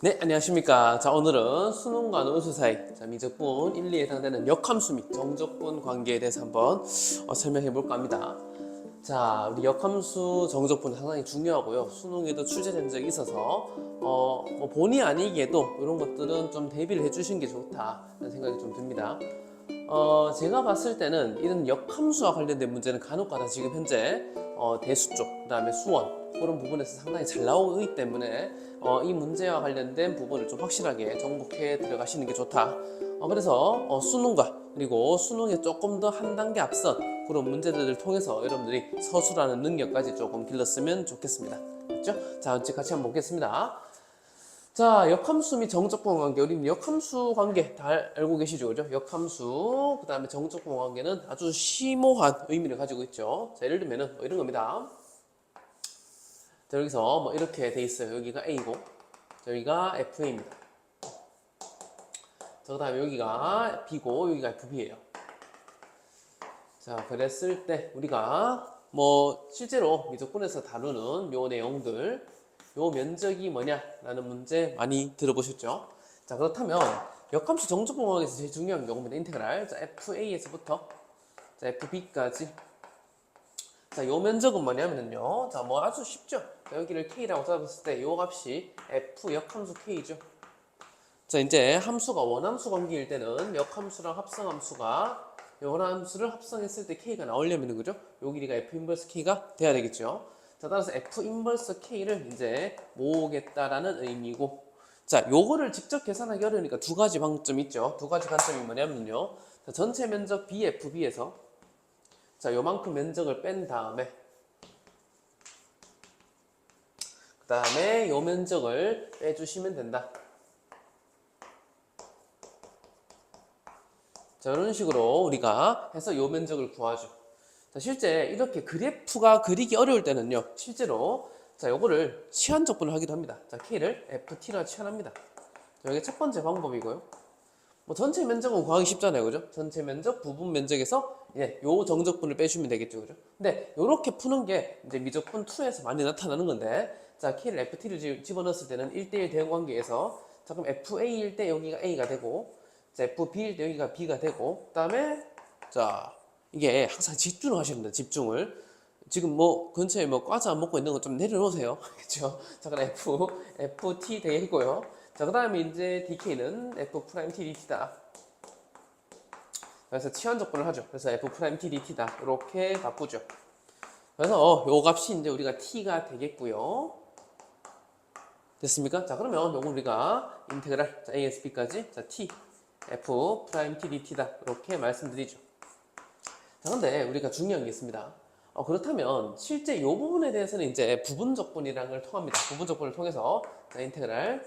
네, 안녕하십니까. 자, 오늘은 수능과 논술 사이, 미적분 1, 2에 해당되는 역함수 및 정적분 관계에 대해서 한번 설명해 볼까 합니다. 자, 우리 역함수 정적분 상당히 중요하고요. 수능에도 출제된 적이 있어서 뭐 본의 아니게도 이런 것들은 좀 대비를 해주신 게 좋다는 생각이 좀 듭니다. 제가 봤을 때는 이런 역함수와 관련된 문제는 간혹가다 지금 현재 대수 쪽, 그다음에 수원 그런 부분에서 상당히 잘 나오기 때문에 이 문제와 관련된 부분을 좀 확실하게 정복해 들어가시는 게 좋다. 그래서 수능과 그리고 수능에 조금 더 한 단계 앞선 그런 문제들을 통해서 여러분들이 서술하는 능력까지 조금 길렀으면 좋겠습니다. 그렇죠? 자, 같이 한번 보겠습니다. 자, 역함수 및 정적분 관계. 우리 역함수 관계 다 알고 계시죠? 그죠? 역함수, 그 다음에 정적분 관계는 아주 심오한 의미를 가지고 있죠. 자, 예를 들면은 뭐 이런 겁니다. 자, 여기서 뭐 이렇게 돼 있어요. 여기가 A고, 여기가 FA입니다. 자, 그 다음에 여기가 B고, 여기가 FB예요. 자, 그랬을 때 우리가 뭐 실제로 미적분에서 다루는 요 내용들, 요 면적이 뭐냐라는 문제 많이 들어보셨죠? 자, 그렇다면 역함수 정적분학에서 제일 중요한 경우입니다. 인테그랄. 자, FA에서부터 자, FB까지. 자, 요 면적은 뭐냐면요. 자, 뭐 아주 쉽죠? 자, 여기를 K라고 잡았을 때 요 값이 F 역함수 K죠. 자, 이제 함수가 원함수 관계일 때는 역함수랑 합성함수가 원함수를 합성했을 때 K가 나오려면 그죠? 요 길이가 F 인버스 K가 돼야 되겠죠. 자, 따라서 F 인버스 K를 이제 모으겠다라는 의미고, 자, 요거를 직접 계산하기 어려우니까 두 가지 방점이 있죠. 두 가지 관점이 뭐냐면요. 자, 전체 면적 BFB에서 자, 요만큼 면적을 뺀 다음에 그 다음에 요 면적을 빼주시면 된다. 자, 이런 식으로 우리가 해서 요 면적을 구하죠. 자, 실제 이렇게 그래프가 그리기 어려울 때는요, 실제로 자, 요거를 치환적분을 하기도 합니다. 자, K를 FT라 치환합니다. 자, 이게 첫 번째 방법이고요. 뭐 전체 면적은 구하기 쉽잖아요, 그죠? 전체 면적, 부분 면적에서 요 정적분을 빼주면 되겠죠, 그죠? 근데 요렇게 푸는 게 이제 미적분 2에서 많이 나타나는 건데, 자, K를 FT를 집어넣었을 때는 1대1 대응 관계에서 자, 그럼 FA일 때 여기가 A가 되고, 자, FB일 때 여기가 B가 되고, 그다음에 자, 이게 항상 집중을 하셔야 됩니다. 집중을. 지금 뭐 근처에 뭐 과자 안 먹고 있는 거 좀 내려놓으세요. 그렇죠? 자, 그럼 FT 되겠고요. 자, 그다음에 이제 DK는 F 프라임 T DT다. 그래서 치환적분을 하죠. 그래서 F 프라임 T DT다. 이렇게 바꾸죠. 그래서 요 값이 이제 우리가 T가 되겠고요. 됐습니까? 자, 그러면 요거 우리가 인테그랄 자, ASB까지 자, T F 프라임 T DT다. 이렇게 말씀드리죠. 자, 근데 우리가 중요한 게 있습니다. 그렇다면 실제 이 부분에 대해서는 이제 부분적분이라는 걸 통합니다. 부분적분을 통해서 자, 인테그랄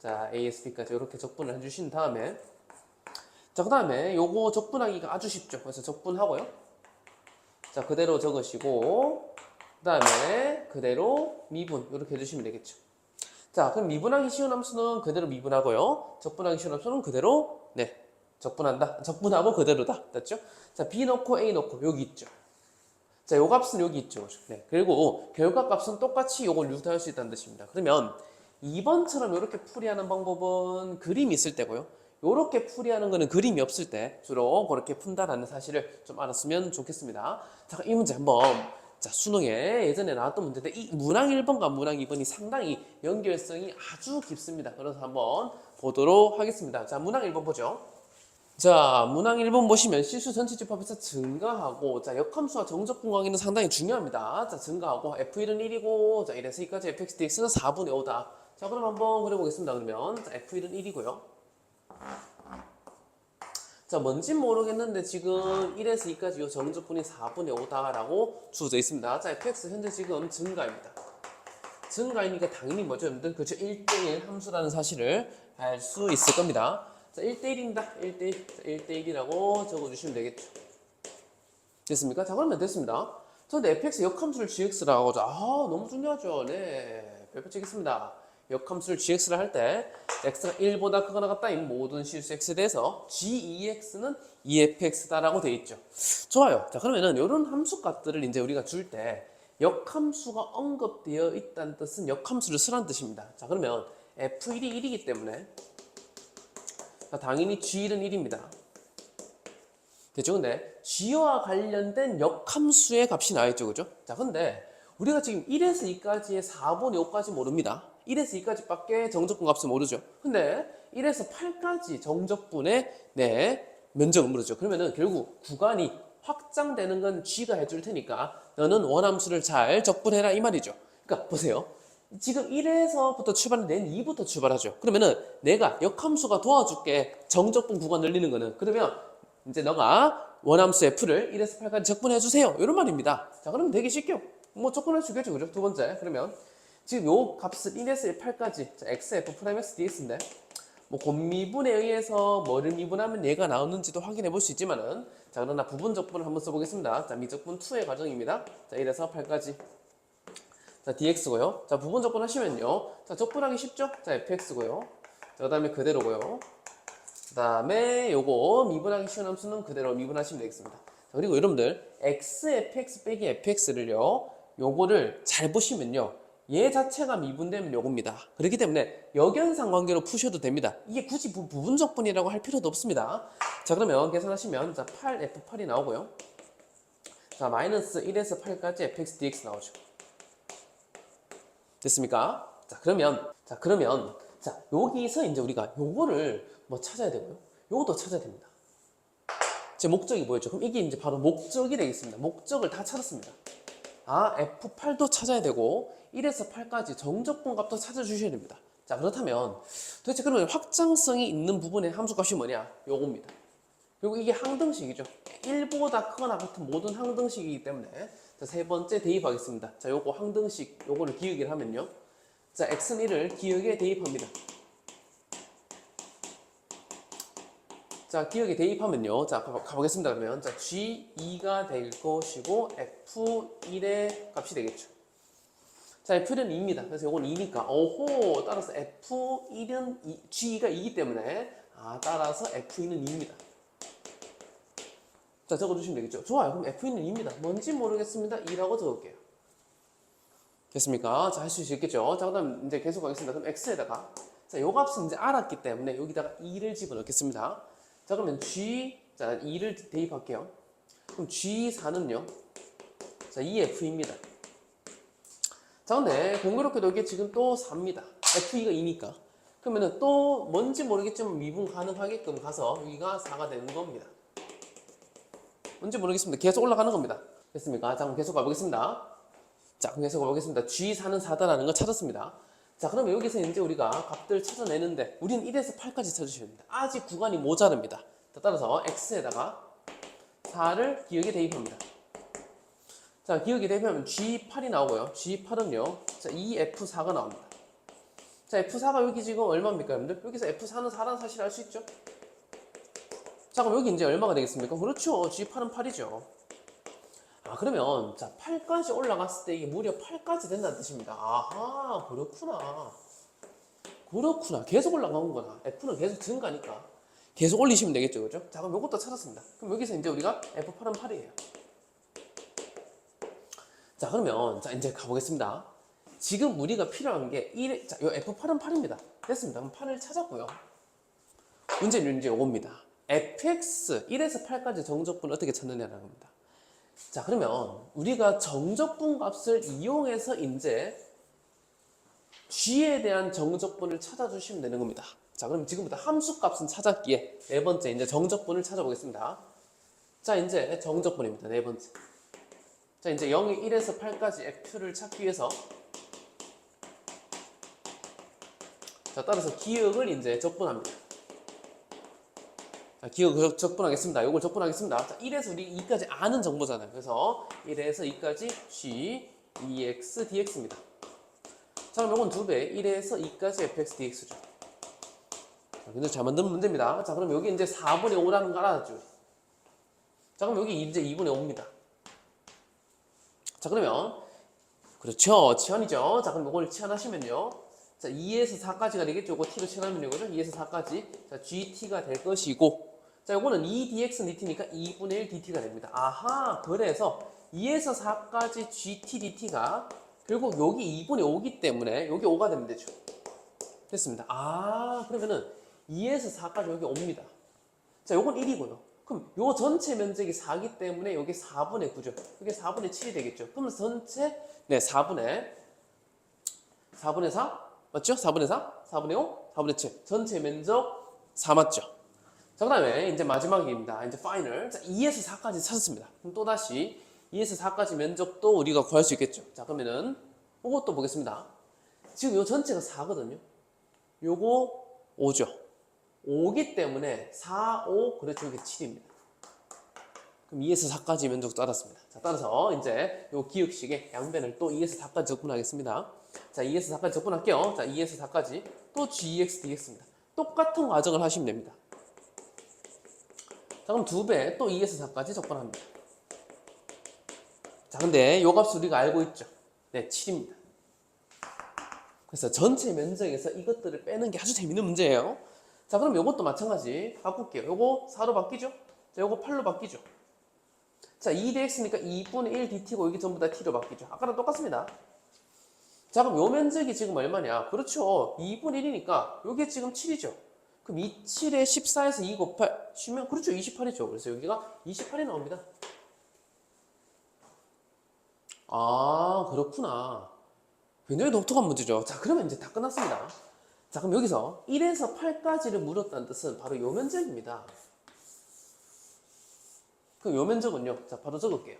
자, ASB까지 이렇게 적분을 해주신 다음에 자, 그 다음에 요거 적분하기가 아주 쉽죠. 그래서 적분하고요. 자, 그대로 적으시고 그 다음에 그대로 미분 이렇게 해주시면 되겠죠. 자, 그럼 미분하기 쉬운 함수는 그대로 미분하고요. 적분하기 쉬운 함수는 그대로 적분한다. 적분하고 그대로다. 됐죠? 자, B 넣고 A 넣고 여기 있죠. 자, 요 값은 여기 있죠. 네. 그리고 결과값은 똑같이 요걸 유도할 수 있다는 뜻입니다. 그러면 2번처럼 이렇게 풀이하는 방법은 그림이 있을 때고요. 이렇게 풀이하는 거는 그림이 없을 때 주로 그렇게 푼다라는 사실을 좀 알았으면 좋겠습니다. 자, 이 문제 한번 자, 수능에 예전에 나왔던 문제인데 이 문항 1번과 문항 2번이 상당히 연결성이 아주 깊습니다. 그래서 한번 보도록 하겠습니다. 자, 문항 1번 보죠. 자, 문항 1번 보시면 실수 전체 집합에서 증가하고, 자, 역함수와 정적분 관계는 상당히 중요합니다. 자, 증가하고, F1은 1이고, 자, 1에서 2까지 fx dx는 4분의 5다. 자, 그럼 한번 그려보겠습니다. 그러면, 자, F1은 1이고요. 자, 뭔진 모르겠는데, 지금 1에서 2까지 이 정적분이 4분의 5다라고 주어져 있습니다. 자, fx 현재 지금 증가입니다. 증가이니까 당연히 뭐죠, 여러분들? 그렇죠. 1대1 함수라는 사실을 알 수 있을 겁니다. 자, 1대1입니다. 1대1. 자, 1대1이라고 적어주시면 되겠죠. 됐습니까? 자, 그러면 됐습니다. 그런데 fx 역함수를 gx라고 하죠. 너무 중요하죠. 네. 별표 치겠습니다. 역함수를 gx를 할 때 x가 1보다 크거나 같다. 이 모든 실수 x에 대해서 g2x는 2fx다라고 되어 있죠. 좋아요. 자, 그러면은 이런 함수 값들을 이제 우리가 줄 때 역함수가 언급되어 있다는 뜻은 역함수를 쓰라는 뜻입니다. 자, 그러면 F1이 1이기 때문에 자, 당연히 G1은 1입니다. 됐죠? 근데 G와 관련된 역함수의 값이 나와있죠. 그죠? 자, 근데 우리가 지금 1에서 2까지의 4분의 5까지 모릅니다. 1에서 2까지밖에 정적분 값을 모르죠. 근데 1에서 8까지 정적분의 면적을 모르죠. 그러면은 결국 구간이 확장되는 건 G가 해줄 테니까 너는 원함수를 잘 적분해라 이 말이죠. 그러니까 보세요. 지금 1에서부터 출발하는데 2부터 출발하죠. 그러면은 내가 역함수가 도와줄게. 정적분 구간 늘리는 거는. 그러면 이제 너가 원함수 F를 1에서 8까지 적분해 주세요. 이런 말입니다. 자, 그러면 되게 쉽죠. 뭐 적분할 수 있겠죠. 그죠? 두 번째. 그러면 지금 요 값은 1에서 8까지 자, xf 프라임 x dx인데 뭐 곱미분에 의해서 뭐를 미분하면 얘가 나오는지도 확인해 볼 수 있지만은 자, 그러나 부분 적분을 한번 써보겠습니다. 자, 미적분 2의 과정입니다. 자, 1에서 8까지 자, dx고요. 자, 부분 적분 하시면요. 자, 적분하기 쉽죠? 자, fx고요. 자, 그 다음에 그대로고요. 그 다음에 요거 미분하기 쉬운 함수는 그대로 미분하시면 되겠습니다. 자, 그리고 여러분들 x fx 빼기 fx를요. 요거를 잘 보시면요. 얘 자체가 미분되면 요겁니다. 그렇기 때문에 역연상 관계로 푸셔도 됩니다. 이게 굳이 부분적분이라고 할 필요도 없습니다. 자, 그러면 계산하시면 자, 8f8이 나오고요. 자, 마이너스 1에서 8까지 fx dx 나오죠. 됐습니까? 자, 그러면 자, 여기서 이제 우리가 요거를 뭐 찾아야 되고요. 요것도 찾아야 됩니다. 제 목적이 뭐였죠? 그럼 이게 이제 바로 목적이 되겠습니다. 목적을 다 찾았습니다. 아, F8도 찾아야 되고 1에서 8까지 정적분 값도 찾아주셔야 됩니다. 자, 그렇다면 도대체 그러면 확장성이 있는 부분의 함수값이 뭐냐? 요겁니다. 그리고 이게 항등식이죠. 1보다 크거나 같은 모든 항등식이기 때문에 자, 세 번째 대입하겠습니다. 자, 요거 항등식 요거를 기억을 하면요. 자, x는 1을 기억에 대입합니다. 자, 기억에 대입하면요. 자, 가보겠습니다. 그러면 자, G2가 될 것이고 F1의 값이 되겠죠. 자, F1은 2입니다. 그래서 이건 2니까 오호, 따라서 F1은 G2가 2이기 때문에 따라서 F2는 2입니다. 자, 적어주시면 되겠죠. 좋아요. 그럼 F2는 2입니다. 뭔지 모르겠습니다. 2라고 적을게요. 됐습니까? 자, 할 수 있겠죠. 자, 그 다음 이제 계속 가겠습니다. 그럼 X에다가 자, 요 값은 이제 알았기 때문에 여기다가 2를 집어넣겠습니다. 자, 그러면 자, 2를 대입할게요. 그럼 G4는요. 자, 2F입니다. 자, 근데 공교롭게도 이게 지금 또 4입니다. F2가 2니까. 그러면은 또 뭔지 모르겠지만 미분 가능하게끔 가서 여기가 4가 되는 겁니다. 뭔지 모르겠습니다. 계속 올라가는 겁니다. 됐습니까? 자, 그럼 계속 가보겠습니다. 자, 그럼 계속 가보겠습니다. G4는 4다라는 걸 찾았습니다. 자, 그러면 여기서 이제 우리가 값들 찾아내는데 우리는 1에서 8까지 찾으셔야 됩니다. 아직 구간이 모자릅니다. 따라서 x에다가 4를 기억에 대입합니다. 자, 기억에 대입하면 G8이 나오고요. G8은요. 자, 2F4가 나옵니다. 자, F4가 여기 지금 얼마입니까, 여러분들? 여기서 F4는 4라는 사실을 알 수 있죠? 자, 그럼 여기 이제 얼마가 되겠습니까? 그렇죠. G8은 8이죠. 그러면 자, 8까지 올라갔을 때 이게 무려 8까지 된다는 뜻입니다. 아하, 그렇구나. 계속 올라가는구나. F는 계속 증가니까 계속 올리시면 되겠죠. 그죠? 자, 그럼 이것도 찾았습니다. 그럼 여기서 이제 우리가 F8은 8이에요. 자, 그러면 자, 이제 가보겠습니다. 지금 우리가 필요한 게 자, 요 F8은 8입니다. 됐습니다. 그럼 8을 찾았고요. 문제는 이제 요겁니다. fx 1에서 8까지 정적분을 어떻게 찾느냐라는 겁니다. 자, 그러면 우리가 정적분 값을 이용해서 이제 g에 대한 정적분을 찾아주시면 되는 겁니다. 자, 그럼 지금부터 함수 값은 찾았기에 네 번째 이제 정적분을 찾아보겠습니다. 자, 이제 정적분입니다. 네 번째. 자, 이제 0이 1에서 8까지 f를 찾기 위해서 자, 따라서 기억을 이제 적분합니다. 자, 기억 적분하겠습니다. 이걸 적분하겠습니다. 자, 1에서 우리 2까지 아는 정보잖아요. 그래서 1에서 2까지 g 2x dx입니다. 자, 그럼 이건 2배 1에서 2까지 fx dx죠. 자, 근데 잘 만든 문제입니다. 자, 그럼 여기 이제 4분의 5라는 거 알아야죠. 자, 그럼 여기 이제 2분의 5입니다. 자, 그러면 그렇죠. 치환이죠. 자, 그럼 이걸 치환하시면요. 자, 2에서 4까지가 되겠죠. 이거 t로 치환하면 이거죠. 2에서 4까지. 자, gt가 될 것이고. 자, 이거는 2dx dt니까 2분의 1 dt가 됩니다. 아하, 그래서 2에서 4까지 gt dt가 결국 여기 2분의 5기 때문에 여기 5가 되면 되죠. 됐습니다. 아, 그러면은 2에서 4까지 여기 옵니다. 자, 요건 1이고요. 그럼 요 전체 면적이 4기 때문에 여기 4분의 9죠. 이게 4분의 7이 되겠죠. 그럼 전체, 네, 4분의 4? 맞죠? 4분의 4? 4분의 5? 4분의 7. 전체 면적 4 맞죠? 자, 그 다음에 이제 마지막입니다. 이제 파이널. 자, 2에서 4까지 찾았습니다. 그럼 또다시 2에서 4까지 면적도 우리가 구할 수 있겠죠. 자, 그러면은 이것도 보겠습니다. 지금 요 전체가 4거든요. 요거 5죠. 5기 때문에 4, 5, 그렇죠. 이게 7입니다. 그럼 2에서 4까지 면적도 알았습니다. 자, 따라서 이제 요 기억식의 양변을 또 2에서 4까지 적분하겠습니다. 자, 2에서 4까지 적분할게요. 자, 2에서 4까지 또 gx dx입니다. 똑같은 과정을 하시면 됩니다. 자, 그럼 2배 또 2에서 4까지 적분합니다. 자, 근데 요 값을 우리가 알고 있죠. 네, 7입니다. 그래서 전체 면적에서 이것들을 빼는 게 아주 재밌는 문제예요. 자, 그럼 요것도 마찬가지 바꿀게요. 요거 4로 바뀌죠? 자, 요거 8로 바뀌죠? 자, 2dx니까 2분의 1 dt고 이게 전부 다 t로 바뀌죠. 아까랑 똑같습니다. 자, 그럼 요 면적이 지금 얼마냐? 그렇죠. 2분의 1이니까 요게 지금 7이죠. 그럼 이 7에 14에서 2 곱하시면 그렇죠. 28이죠. 그래서 여기가 28이 나옵니다. 아, 그렇구나. 굉장히 독특한 문제죠. 자, 그러면 이제 다 끝났습니다. 자, 그럼 여기서 1에서 8까지를 물었다는 뜻은 바로 요 면적입니다. 그럼 요 면적은요? 자, 바로 적을게요.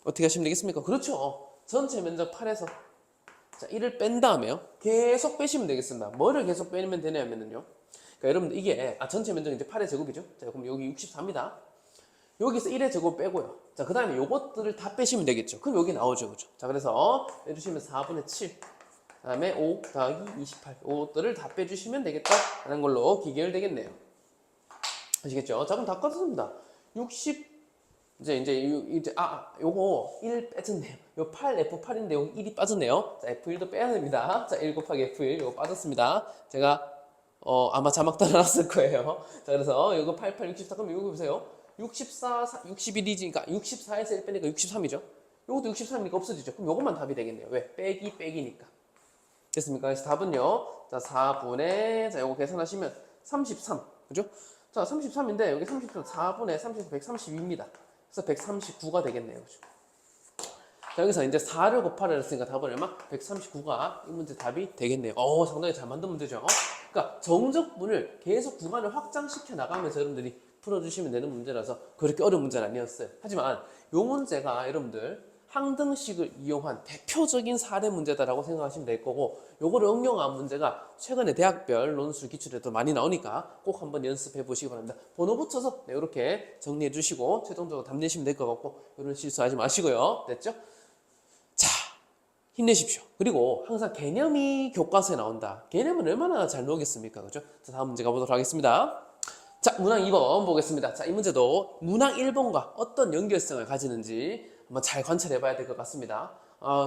어떻게 하시면 되겠습니까? 그렇죠. 전체 면적 8에서 자, 1을 뺀 다음에요. 계속 빼시면 되겠습니다. 뭐를 계속 빼면 되냐면요. 그러니까 여러분들 이게 전체 면적이 이제 8의 제곱이죠. 자, 그럼 여기 64입니다. 여기서 1의 제곱 빼고요. 자, 그 다음에 요것들을 다 빼시면 되겠죠. 그럼 여기 나오죠. 그죠? 자, 그래서 빼주시면 4분의 7. 그 다음에 5 더하기 28. 요것들을 다 빼주시면 되겠다라는 걸로 기계열되겠네요. 아시겠죠? 자, 그럼 다 끝났습니다. 60, 요거 1 빼졌네요. 요 8, F8인데 여기 1이 빠졌네요. 자, F1도 빼야 됩니다. 자, 1 곱하기 F1, 요거 빠졌습니다. 제가, 아마 자막 따라놨을 거예요. 자, 그래서 요거 8, 64, 그럼 요거 보세요. 64, 61이니까 64에서 1 빼니까 63이죠. 요것도 63이니까 없어지죠. 그럼 요것만 답이 되겠네요. 왜? 빼기니까. 됐습니까? 그래서 답은요. 자, 4분의, 자, 요거 계산하시면 33. 그죠? 자, 33인데, 여기 33, 4분의 30, 132입니다. 그래서 139가 되겠네요. 그죠? 자, 여기서 이제 4를 곱하라 했으니까 답은 얼마? 139가 이 문제 답이 되겠네요. 상당히 잘 만든 문제죠. 그러니까 정적분을 계속 구간을 확장시켜 나가면서 여러분들이 풀어주시면 되는 문제라서 그렇게 어려운 문제는 아니었어요. 하지만 이 문제가 여러분들 항등식을 이용한 대표적인 사례 문제다라고 생각하시면 될 거고, 요거를 응용한 문제가 최근에 대학별 논술 기출에도 많이 나오니까 꼭 한번 연습해 보시기 바랍니다. 번호 붙여서 이렇게 정리해 주시고 최종적으로 답 내시면 될 것 같고, 이런 실수하지 마시고요. 됐죠? 자, 힘내십시오. 그리고 항상 개념이 교과서에 나온다. 개념은 얼마나 잘 나오겠습니까? 그죠? 자, 다음 문제 가보도록 하겠습니다. 자, 문항 2번 보겠습니다. 자, 이 문제도 문항 1번과 어떤 연결성을 가지는지 한번 잘 관찰해 봐야 될 것 같습니다.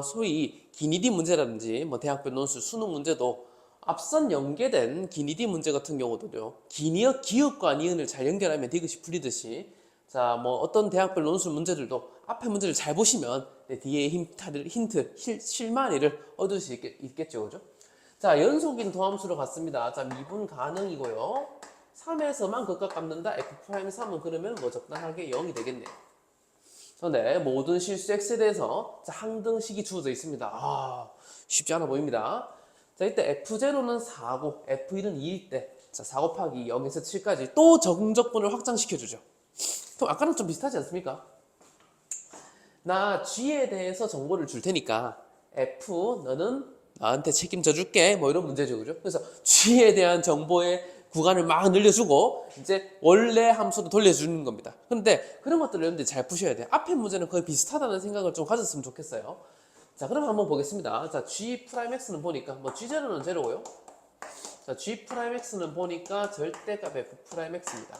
소위 기니디 문제라든지 뭐 대학별 논술 수능 문제도 앞선 연계된 기니디 문제 같은 경우도요. 기역과 니은을 잘 연결하면 디귿이 풀리듯이, 자, 뭐 어떤 대학별 논술 문제들도 앞에 문제를 잘 보시면 뒤에 힌트, 실마리를 얻을 수 있겠죠. 그죠? 자, 연속인 도함수로 갔습니다. 자, 미분 가능이고요. 3에서만 극과 깎는다. F'3은 그러면 뭐 적당하게 0이 되겠네요. 그런데 모든 실수 X에 대해서 항등식이 주어져 있습니다. 쉽지 않아 보입니다. 자, 이때 F0는 4고 F1은 2일 때, 자, 4 곱하기 0에서 7까지 또 정적분을 확장시켜주죠. 그럼 아까랑 좀 비슷하지 않습니까? 나 G에 대해서 정보를 줄 테니까 F 너는 나한테 책임져 줄게, 뭐 이런 문제죠. 그죠? 그래서 G에 대한 정보의 구간을 막 늘려주고 이제 원래 함수로 돌려주는 겁니다. 그런데 그런 것들을 여러분들이 잘 푸셔야 돼요. 앞에 문제는 거의 비슷하다는 생각을 좀 가졌으면 좋겠어요. 자, 그럼 한번 보겠습니다. 자, G'X는 보니까 뭐 G0는 제로고요. 자, G'X는 보니까 절대값 F'X입니다.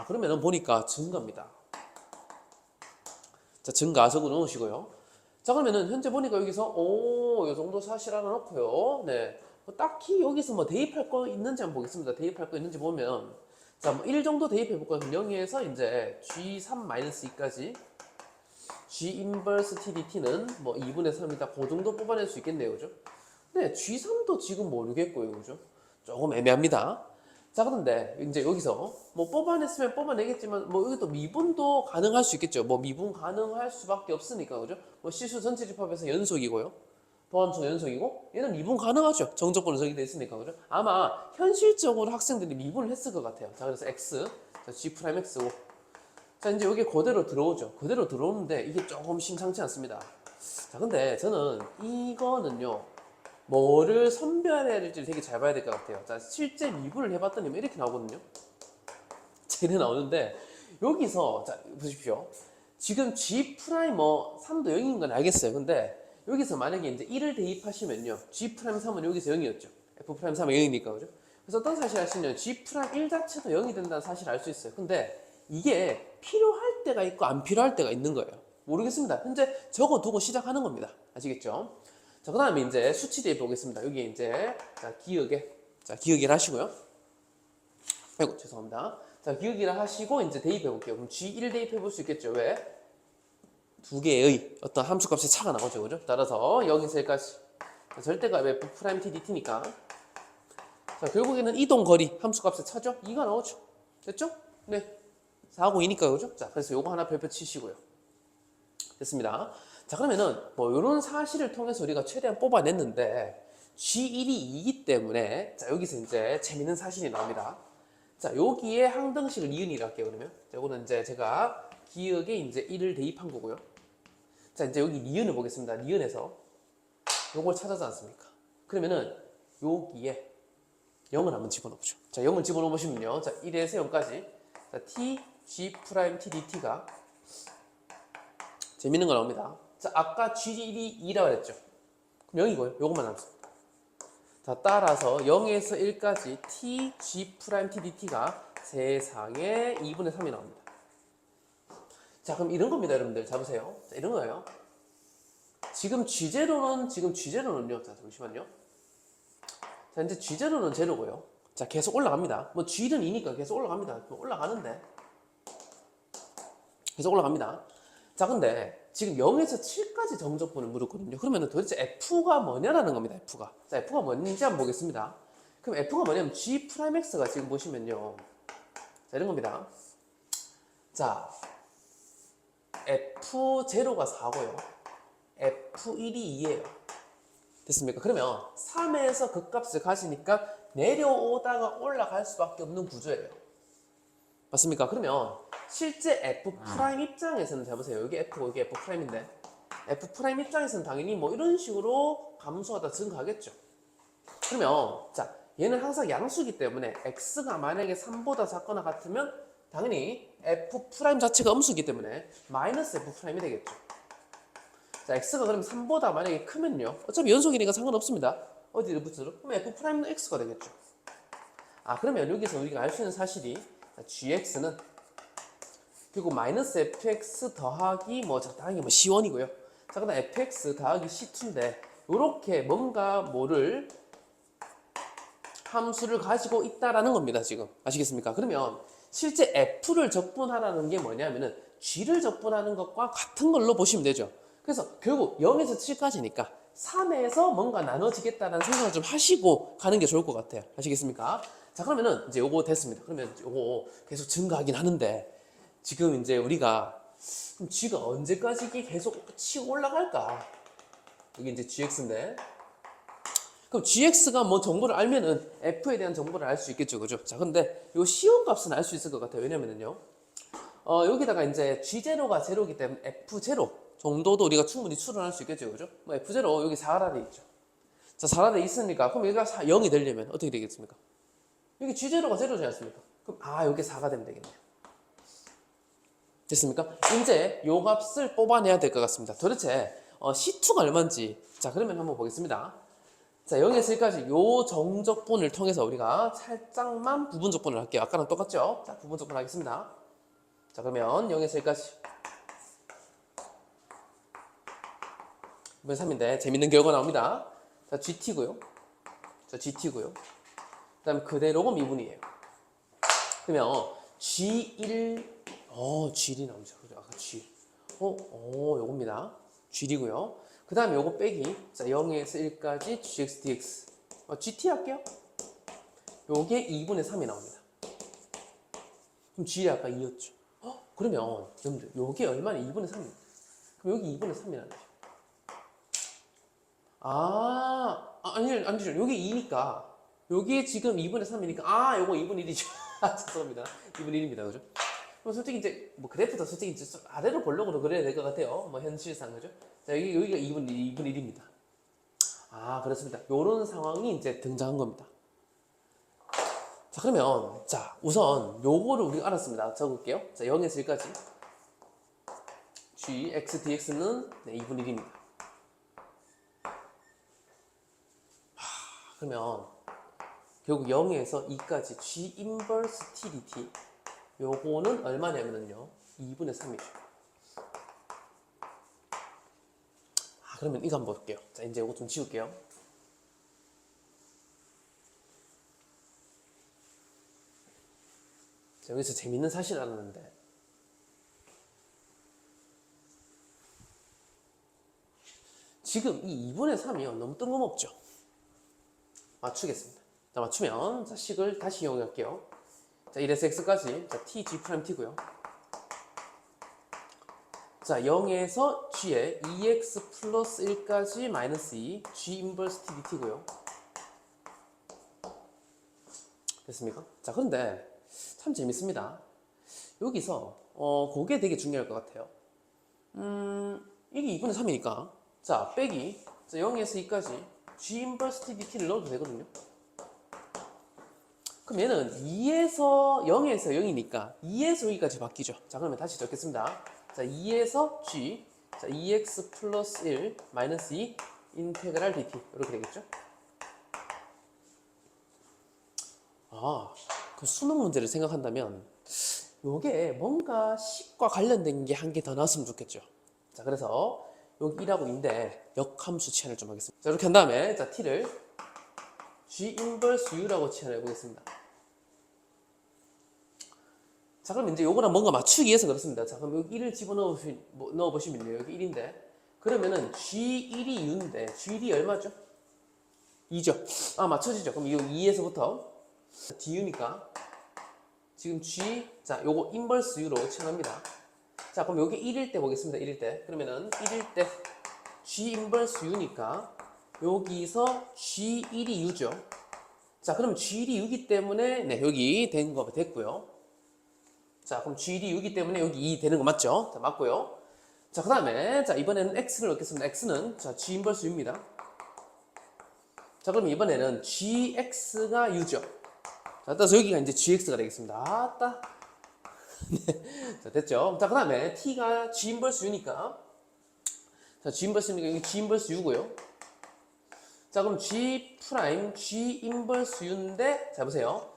그러면은 보니까 증가입니다. 자, 증가 적어 놓으시고요. 자, 그러면은 현재 보니까 여기서 요 정도 사실 하나 넣고요. 네. 딱히 여기서 뭐 대입할 거 있는지 한번 보겠습니다. 대입할 거 있는지 보면, 자, 뭐 1 정도 대입해 볼까요? 0에서 이제 G3-2까지 G 인버스 TDT는 뭐 2분의 3이다. 그 정도 뽑아낼 수 있겠네요. 그죠? 네, G3도 지금 모르겠고요. 그죠? 조금 애매합니다. 자, 그런데 이제 여기서 뭐 뽑아냈으면 뽑아내겠지만 뭐 여기도 미분도 가능할 수 있겠죠. 뭐 미분 가능할 수밖에 없으니까. 그죠? 뭐 실수 전체 집합에서 연속이고요. 도함수가 연속이고 얘는 미분 가능하죠. 정적분은 정의되어 있으니까. 그죠? 아마 현실적으로 학생들이 미분을 했을 것 같아요. 자, 그래서 X, 자, G'X고. 자, 이제 여기 그대로 들어오죠. 그대로 들어오는데 이게 조금 심상치 않습니다. 자, 근데 저는 이거는요. 뭐를 선별해야 될지 되게 잘 봐야 될 것 같아요. 자, 실제 미분을 해봤더니 뭐 이렇게 나오거든요. 이렇게 나오는데 여기서 자 보십시오. 지금 G 프라임 뭐 3도 0인 건 알겠어요. 근데 여기서 만약에 이제 1을 대입하시면요. G 프라임 3은 여기서 0이었죠. F 프라임 3은 0이니까 그죠? 그래서 어떤 사실 아시냐면 G 프라임 1 자체도 0이 된다는 사실을 알 수 있어요. 근데 이게 필요할 때가 있고 안 필요할 때가 있는 거예요. 모르겠습니다. 현재 적어두고 시작하는 겁니다. 아시겠죠? 자, 그 다음에 이제 수치 대입 보겠습니다. 여기 이제, 자, 기억을 하시고요. 아이고, 죄송합니다. 자, 기억이라 하시고 이제 대입해 볼게요. 그럼 G1 대입해 볼 수 있겠죠. 왜? 두 개의 어떤 함수 값의 차가 나오죠. 그죠? 따라서 0에서 1까지. 절대값 F 프라임 T DT니까. 자, 결국에는 이동 거리 함수 값의 차죠? 2가 나오죠. 됐죠? 네. 4하고 2니까 그죠? 자, 그래서 요거 하나 별표 치시고요. 됐습니다. 자, 그러면은 뭐 이런 사실을 통해서 우리가 최대한 뽑아냈는데 G1이 2이기 때문에 자, 여기서 이제 재밌는 사실이 나옵니다. 자, 여기에 항등식을 니은이라 할게요. 그러면 자, 이거는 이제 제가 기억에 이제 1을 대입한 거고요. 자, 이제 여기 니은을 보겠습니다. 니은에서 요걸 찾아지 않습니까? 그러면은 여기에 0을 한번 집어넣어보죠. 자, 0을 집어넣어보시면요. 자, 1에서 0까지 자, T, G 프라임 T DT가 재밌는 거 나옵니다. 자, 아까 G1이 2라고 했죠. 그럼 0이고요. 요것만 남습니다. 자, 따라서 0에서 1까지 T, G 프라임 T DT가 세상에 2분의 3이 나옵니다. 자, 그럼 이런 겁니다, 여러분들. 잡으세요. 자, 이런 거예요. 지금 G0는요. 자, 잠시만요. 자, 이제 G0는 제로고요. 자, 계속 올라갑니다. 뭐 G는 2니까 계속 올라갑니다. 올라가는데. 계속 올라갑니다. 자, 근데 지금 0에서 7까지 정적분을 물었거든요. 그러면 도대체 F가 뭐냐라는 겁니다. F가. 자, F가 뭔지 한번 보겠습니다. 그럼 F가 뭐냐면 G 프라임 X가 지금 보시면요. 자, 이런 겁니다. 자, F0가 4고요. F1이 2예요. 됐습니까? 그러면 3에서 그 값을 가지니까 내려오다가 올라갈 수밖에 없는 구조예요. 맞습니까? 그러면 실제 F 프라임 입장에서는 잘 보세요. 여기 F고 여기 F 프라임인데 F 프라임 입장에서는 당연히 뭐 이런 식으로 감소하다 증가하겠죠. 그러면 자, 얘는 항상 양수기 때문에 X가 만약에 3보다 작거나 같으면 당연히 F 프라임 자체가 음수기 때문에 마이너스 F 프라임이 되겠죠. 자, X가 그럼 3보다 만약에 크면요. 어차피 연속이니까 상관없습니다. 어디를 붙여도? 그럼 F 프라임은 X가 되겠죠. 아, 그러면 여기서 우리가 알 수 있는 사실이 GX는 그리고 마이너스 fx 더하기 뭐 적당히 뭐 C1이고요. 자, 그다음 fx 더하기 C2인데 이렇게 뭔가 뭐를 함수를 가지고 있다라는 겁니다. 지금 아시겠습니까? 그러면 실제 f를 적분하라는 게 뭐냐면은 g를 적분하는 것과 같은 걸로 보시면 되죠. 그래서 결국 0에서 7까지니까 3에서 뭔가 나눠지겠다는 생각을 좀 하시고 가는 게 좋을 것 같아요. 아시겠습니까? 자, 그러면은 이제 요거 됐습니다. 그러면 요거 계속 증가하긴 하는데 지금 이제 우리가 그럼 G가 언제까지 계속 치고 올라갈까? 이게 이제 GX인데 그럼 GX가 뭐 정보를 알면은 F에 대한 정보를 알 수 있겠죠, 그죠? 자, 근데 요 시온 값은 알 수 있을 것 같아요. 왜냐면은요, 여기다가 이제 G0가 제로이기 때문에 F0 정도도 우리가 충분히 추론할 수 있겠죠, 그죠? 뭐 F0 여기 4라돼 있죠. 자, 4라돼 있으니까 그럼 여기가 0이 되려면 어떻게 되겠습니까? 여기 G0가 제로지 않습니까? 그럼 여기 4가 되면 되겠네요. 됐습니까? 이제 요 값을 뽑아내야 될 것 같습니다. 도대체 C2가 얼마인지 자, 그러면 한번 보겠습니다. 자, 0에서 1까지 요 정적분을 통해서 우리가 살짝만 부분적분을 할게요. 아까랑 똑같죠? 자, 부분적분 하겠습니다. 자, 그러면 0에서 1까지 2분의 3인데 재밌는 결과 나옵니다. 자, GT고요. 자, GT고요. 그 다음에 그대로가 미분이에요. 그러면 G1 G1이 나오죠. 그죠? 아까 G 요겁니다. G1이고요. 그 다음에 요거 빼기. 자, 0에서 1까지 gx, dx. gt 할게요. 요게 2분의 3이 나옵니다. 그럼 g이 아까 2였죠. 그러면, 여러분들, 요게 얼마나 2분의 3입니다. 그럼 여기 2분의 3이라는 거죠. 아니죠. 요게 2니까. 요게 지금 2분의 3이니까, 요거 2분의 1이죠. 죄송합니다. 2분의 1입니다. 그죠? 그럼 솔직히 이제, 뭐, 그래프도 솔직히 이제 아래로 볼록으로 그려야 될 것 같아요. 뭐, 현실상, 그죠? 자, 여기가 2분의 1입니다. 그렇습니다. 요런 상황이 이제 등장한 겁니다. 자, 그러면, 자, 우선, 요거를 우리가 알았습니다. 적을게요. 자, 0에서 1까지. g, x, dx는 2분의 1입니다. 그러면, 결국 0에서 2까지 g 인버스 t dt. 요거는 얼마냐면요. 2분의 3이죠. 그러면 이거 한번 볼게요. 자, 이제 요거 좀 지울게요. 자, 여기서 재밌는 사실 알았는데. 지금 이 2분의 3이요. 너무 뜬금없죠? 맞추겠습니다. 자, 맞추면, 자, 식을 다시 이용할게요. 자, 1에서 x까지. 자, t, g 프라임 t고요. 자, 0에서 g에 2x 플러스 1까지 마이너스 2, g 인버스 t dt고요. 됐습니까? 자, 그런데 참 재밌습니다. 여기서 그게 되게 중요할 것 같아요. 이게 2분의 3이니까 자, 빼기 자, 0에서 2까지 g 인버스 t dt를 넣어도 되거든요. 그럼 얘는 2에서 0에서 0이니까 2에서 여기까지 바뀌죠. 자, 그러면 다시 적겠습니다. 자, 2에서 g, 자, 2x 플러스 1 마이너스 2 인테그랄 dt 이렇게 되겠죠. 그 수능 문제를 생각한다면 요게 뭔가 식과 관련된 게 한 개 더 나왔으면 좋겠죠. 자, 그래서 여기 1하고 2인데 역함수 치환을 좀 하겠습니다. 자, 이렇게 한 다음에 자, t를 g 인버스 u라고 치환해 보겠습니다. 자, 그럼 이제 요거랑 뭔가 맞추기 위해서 그렇습니다. 자, 그럼 여기 1을 넣어보시면요. 여기 1인데 그러면은 g1이 u인데 g1이 얼마죠? 2죠. 맞춰지죠. 그럼 이 2에서부터 du니까 지금 g, 자, 요거 인버스 u로 치환합니다. 자, 그럼 여기 1일 때 보겠습니다. 1일 때. 그러면은 1일 때 g 인버스 u니까 여기서 g1이 u죠. 자, 그럼 g1이 u기 때문에 네, 여기 된 거 됐고요. 자, 그럼 g1이 u기 때문에 여기 2 되는 거 맞죠? 자, 맞고요. 자, 그 다음에 자, 이번에는 x를 넣겠습니다. x는 자, g 인버스 u입니다. 자, 그럼 이번에는 gx가 u죠. 자, 따라서 여기가 이제 gx가 되겠습니다. 아따. 네. 자, 됐죠? 자, 그 다음에 t가 g 인버스 u니까 자, g 인버스 u니까 여기 g 인버스 u고요. 자, 그럼 g 프라임 g 인버스 u인데 자, 보세요.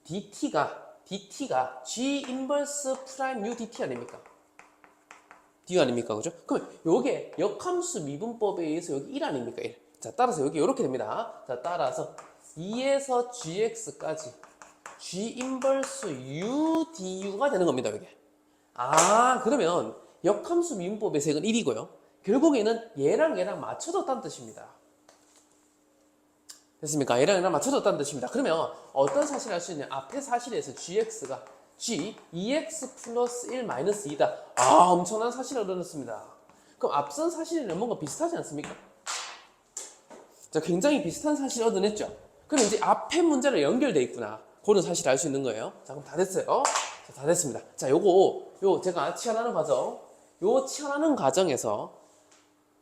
dt가 g 인버스 프라임 u dt 아닙니까? d 아닙니까? 그죠? 그럼 요게 역함수 미분법에 의해서 여기 1 아닙니까? 1. 자, 따라서 여기 이렇게 됩니다. 자, 따라서 2에서 gx까지 g 인버스 u du가 되는 겁니다. 이게. 그러면 역함수 미분법에서 이건 1이고요. 결국에는 얘랑 맞춰졌다는 뜻입니다. 됐습니까? 얘랑 맞춰졌다는 뜻입니다. 그러면 어떤 사실을 할 수 있냐? 앞에 사실에서 gx가 g 2x 플러스 1 마이너스 2다. 엄청난 사실을 얻어냈습니다. 그럼 앞선 사실이랑 뭔가 비슷하지 않습니까? 자, 굉장히 비슷한 사실을 얻어냈죠. 그럼 이제 앞에 문제랑 연결돼 있구나. 그런 사실을 알 수 있는 거예요. 자, 그럼 다 됐어요. 자, 다 됐습니다. 자, 요거 제가 치환하는 과정, 요 치환하는 과정에서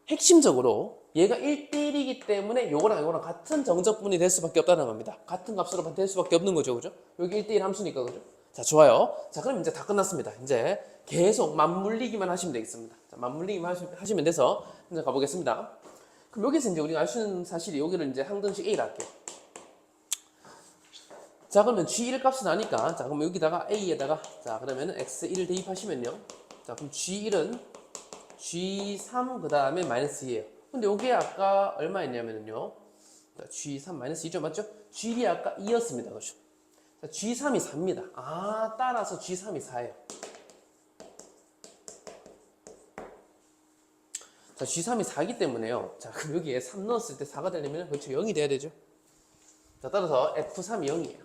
핵심적으로 얘가 1대1이기 때문에 요거랑 같은 정적분이 될 수밖에 없다는 겁니다. 같은 값으로 될 수밖에 없는 거죠. 그죠? 여기 1대1 함수니까. 그죠? 자, 좋아요. 자, 그럼 이제 다 끝났습니다. 이제 계속 맞물리기만 하시면 되겠습니다. 자, 맞물리기만 하시면 돼서 이제 가보겠습니다. 그럼 여기서 이제 우리가 알 수 있는 사실이 여기를 이제 항등식 A를 할게요. 자, 그러면 G1 값은 아니까 자, 그럼 여기다가 A에다가 자, 그러면은 X1을 대입하시면요. 자, 그럼 G1은 G3 그 다음에 마이너스 2예요. 근데 여기에 아까 얼마였냐면요. G3 마이너스 2죠. 맞죠? G1이 아까 2였습니다. 그렇죠? 자, G3이 4입니다. 따라서 G3이 4예요. 자, G3이 4기 때문에요. 자, 그럼 여기에 3 넣었을 때 4가 되려면 그렇죠. 0이 돼야 되죠. 자, 따라서 F3이 0이에요.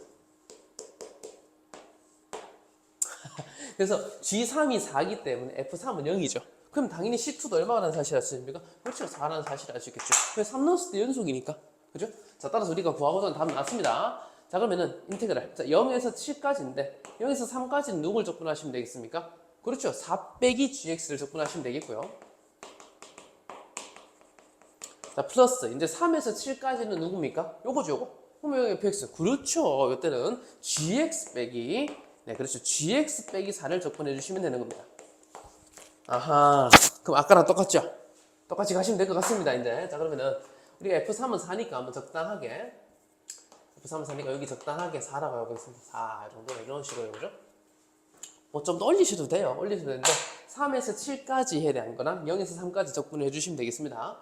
그래서 G3이 4기 때문에 F3은 0이죠. 그럼 당연히 C2도 얼마라는 사실을 알 수 있습니까? 그렇죠. 4라는 사실을 알 수 있겠죠. 그래서 3 넣었을 때 연속이니까. 그죠? 자, 따라서 우리가 구하고자 하는 답은 나왔습니다. 자, 그러면은 인테그랄. 자, 0에서 7까지인데 0에서 3까지는 누굴 적분하시면 되겠습니까? 그렇죠. 4 빼기 gx를 적분하시면 되겠고요. 자, 플러스 이제 3에서 7까지는 누굽니까? 요거죠, 요거. 그럼 여기 fx. 그렇죠. 이때는 gx 빼기 그렇죠. gx 빼기 4를 적분해 주시면 되는 겁니다. 아하. 그럼 아까랑 똑같죠? 똑같이 가시면 될 것 같습니다. 이제 자, 그러면은 우리가 f3은 4니까 한번 적당하게 f3은 4니까 여기 적당하게 4라고 해보겠습니다. 4 정도 이런 식으로 그죠? 뭐 좀 더 올리셔도 돼요. 올리셔도 되는데 3에서 7까지 해야 되는 거나 0에서 3까지 적분을 해주시면 되겠습니다.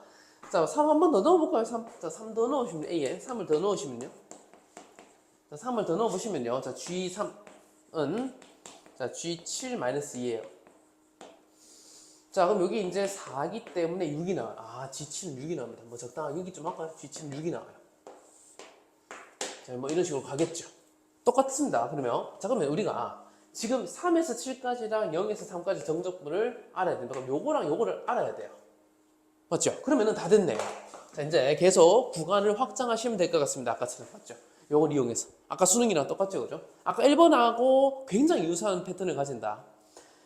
자, 3 한 번 더 넣어볼까요? 3. 자, 3 더 넣으시면 A에 3을 더 넣으시면요. 자, 3을 더 넣어보시면요. 자, G3은 자, G7-2예요. 자, 그럼 여기 이제 4기 때문에 6이 나와요. 아, G7은 6이 나옵니다. 뭐 적당하게 여기 좀 할까요? G7은 6이 나와요. 자, 뭐 이런 식으로 가겠죠. 똑같습니다. 그러면 자, 그러면 우리가 지금 3에서 7까지랑 0에서 3까지 정적분을 알아야 된다. 그럼 요거랑 요거를 알아야 돼요. 맞죠? 그러면은 다 됐네요. 자, 이제 계속 구간을 확장하시면 될 것 같습니다. 아까처럼 맞죠? 요걸 이용해서. 아까 수능이랑 똑같죠, 그죠? 아까 1번하고 굉장히 유사한 패턴을 가진다.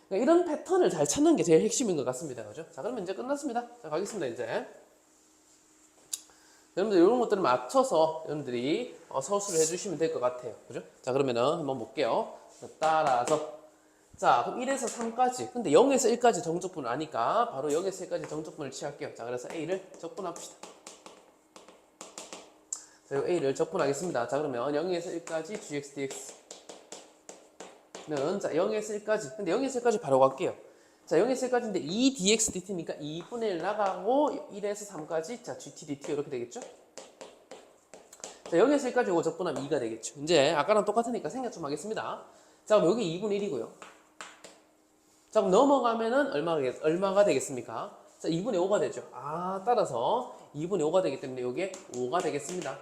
그러니까 이런 패턴을 잘 찾는 게 제일 핵심인 것 같습니다. 그죠? 자, 그러면 이제 끝났습니다. 자, 가겠습니다, 이제. 여러분들 이런 것들을 맞춰서 여러분들이 서술을 해주시면 될 것 같아요. 그죠? 자, 그러면은 한번 볼게요. 따라서. 자, 그럼 1에서 3까지. 근데 0에서 1까지 정적분을 아니까 바로 0에서 1까지 정적분을 취할게요. 자, 그래서 A를 적분합시다. 자, 이 A를 적분하겠습니다. 자, 그러면 0에서 1까지 gx, dx는 자, 0에서 1까지. 근데 0에서 1까지 바로 갈게요. 자, 0에서 1까지인데 2 dx dt니까 2분의 1 나가고 1에서 3까지 자, gt dt 이렇게 되겠죠? 자, 0에서 1까지 이거 적분하면 2가 되겠죠. 이제 아까랑 똑같으니까 생략 좀 하겠습니다. 자, 그럼 여기 2분의 1이고요. 자, 그럼 넘어가면은 얼마가 되겠습니까? 자, 2분의 5가 되죠. 아, 따라서 2분의 5가 되기 때문에 이게 5가 되겠습니다.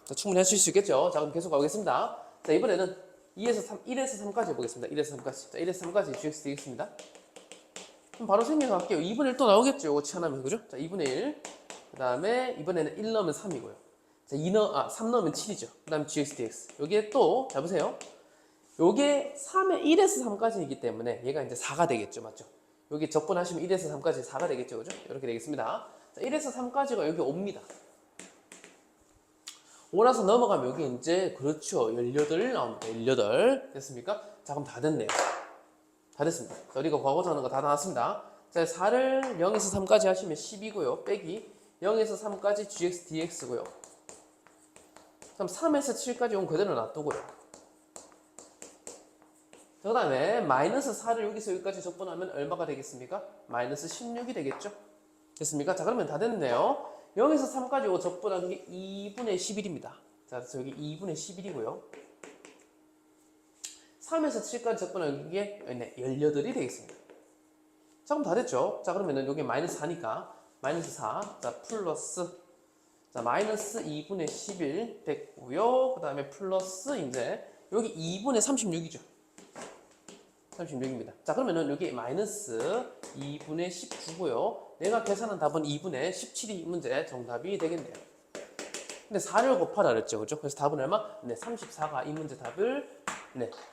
자, 충분히 하실 수 있겠죠? 자, 그럼 계속 가보겠습니다. 자, 이번에는 1에서 3까지 해보겠습니다. 1에서 3까지. 자, 1에서 3까지 gx 되겠습니다. 그럼 바로 생각할게요. 2분의 1 또 나오겠죠? 이거 치환하면, 그죠? 자, 2분의 1. 그 다음에 이번에는 1 넣으면 3이고요. 자, 3 넣으면 7이죠. 그 다음에 gx, dx. 여기에 또, 자, 보세요. 요게 3에 1에서 3까지이기 때문에 얘가 이제 4가 되겠죠. 맞죠? 여기 적분하시면 1에서 3까지 4가 되겠죠. 그죠? 이렇게 되겠습니다. 자, 1에서 3까지가 여기 5입니다. 5라서 넘어가면 여기 이제 그렇죠. 18 나옵니다. 18 됐습니까? 자, 그럼 다 됐네요. 다 됐습니다. 자, 우리가 과거자 하는 거 다 나왔습니다. 자, 4를 0에서 3까지 하시면 10이고요. 빼기 0에서 3까지 gx dx고요. 그럼 3에서 7까지 온 그대로 놔두고요. 그 다음에 마이너스 4를 여기서 여기까지 적분하면 얼마가 되겠습니까? 마이너스 16이 되겠죠? 됐습니까? 자, 그러면 다 됐네요. 0에서 3까지 이거 적분한 게 2분의 11입니다. 자, 그래서 여기 2분의 11이고요. 3에서 7까지 적분한 게 18이 되겠습니다. 자, 그럼 다 됐죠? 자, 그러면은 여기 마이너스 4니까 마이너스 4, 자, 플러스, 자, 마이너스 2분의 11 됐고요. 그 다음에 플러스 이제 여기 2분의 36이죠. 36입니다. 자, 그러면은 여기 마이너스 2분의 19고요. 내가 계산한 답은 2분의 17이 문제 정답이 되겠네요. 근데 4를 곱하라 그랬죠. 그죠? 그래서 답은 얼마? 네, 34가 이 문제 답을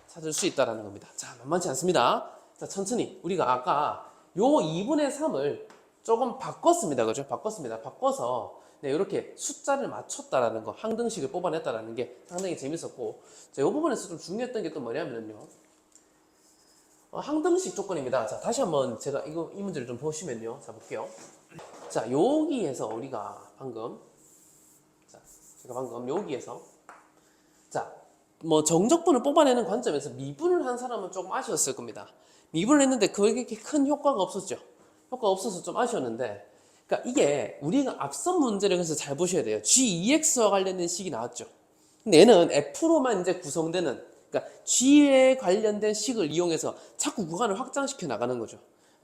찾을 수 있다라는 겁니다. 자, 만만치 않습니다. 자, 천천히. 우리가 아까 요 2분의 3을 조금 바꿨습니다. 그죠? 바꿔서 이렇게 숫자를 맞췄다라는 거, 항등식을 뽑아냈다라는 게 상당히 재밌었고, 자, 요 부분에서 좀 중요했던 게 또 뭐냐면요. 항등식 조건입니다. 자, 다시 한번 제가 이 문제를 좀 보시면요. 자, 볼게요. 자, 여기에서 우리가 방금, 여기에서, 자, 뭐 정적분을 뽑아내는 관점에서 미분을 한 사람은 조금 아쉬웠을 겁니다. 미분을 했는데 그게 큰 효과가 없었죠. 효과가 없어서 좀 아쉬웠는데, 그러니까 이게 우리가 앞선 문제를 그래서 잘 보셔야 돼요. Gex와 관련된 식이 나왔죠. 근데 얘는 F로만 이제 구성되는, 그러니까 G에 관련된 식을 이용해서 자꾸 구간을 확장시켜 나가는 거죠.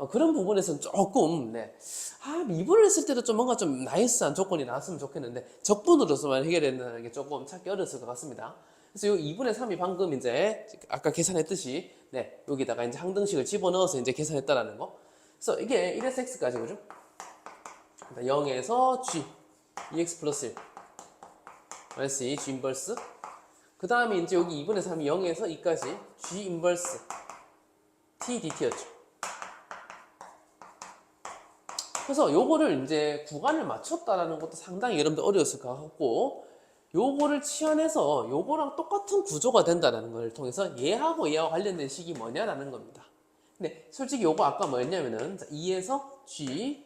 그런 부분에서는 조금 미분을 했을 때도 좀 뭔가 좀 나이스한 조건이 나왔으면 좋겠는데 적분으로서만 해결된다는 게 조금 찾기 어려웠을 것 같습니다. 그래서 요 2분의 3이 방금 이제 아까 계산했듯이 여기다가 이제 항등식을 집어넣어서 이제 계산했다라는 거. 그래서 이게 1에서 x까지 그죠? 0에서 g 2x 플러스 1 마이너스 2 g 인버스. 그 다음에 이제 여기 2분의 3이 0에서 2까지 g 인버스 t dt였죠. 그래서 요거를 이제 구간을 맞췄다라는 것도 상당히 여러분들 어려웠을 것 같고, 요거를 치환해서 요거랑 똑같은 구조가 된다는 걸 통해서 얘하고 관련된 식이 뭐냐라는 겁니다. 근데 솔직히 요거 아까 뭐였냐면은 2에서 g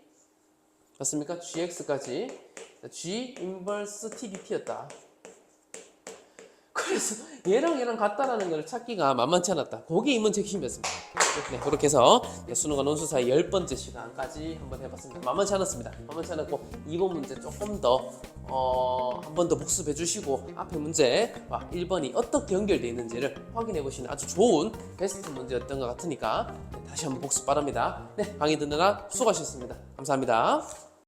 맞습니까? gx까지 g 인버스 t dt였다. 그래서 얘랑 같다라는 걸 찾기가 만만치 않았다. 그게 이문제 핵심이었습니다. 그렇게 해서 수능과 논술 사이 10번째 시간까지 한번 해봤습니다. 만만치 않았습니다. 만만치 않았고 이번 문제 조금 더 한 번 더 복습해 주시고 앞에 문제와 1번이 어떻게 연결되어 있는지를 확인해 보시는 아주 좋은 베스트 문제였던 것 같으니까 다시 한번 복습 바랍니다. 강의 듣느라 수고하셨습니다. 감사합니다.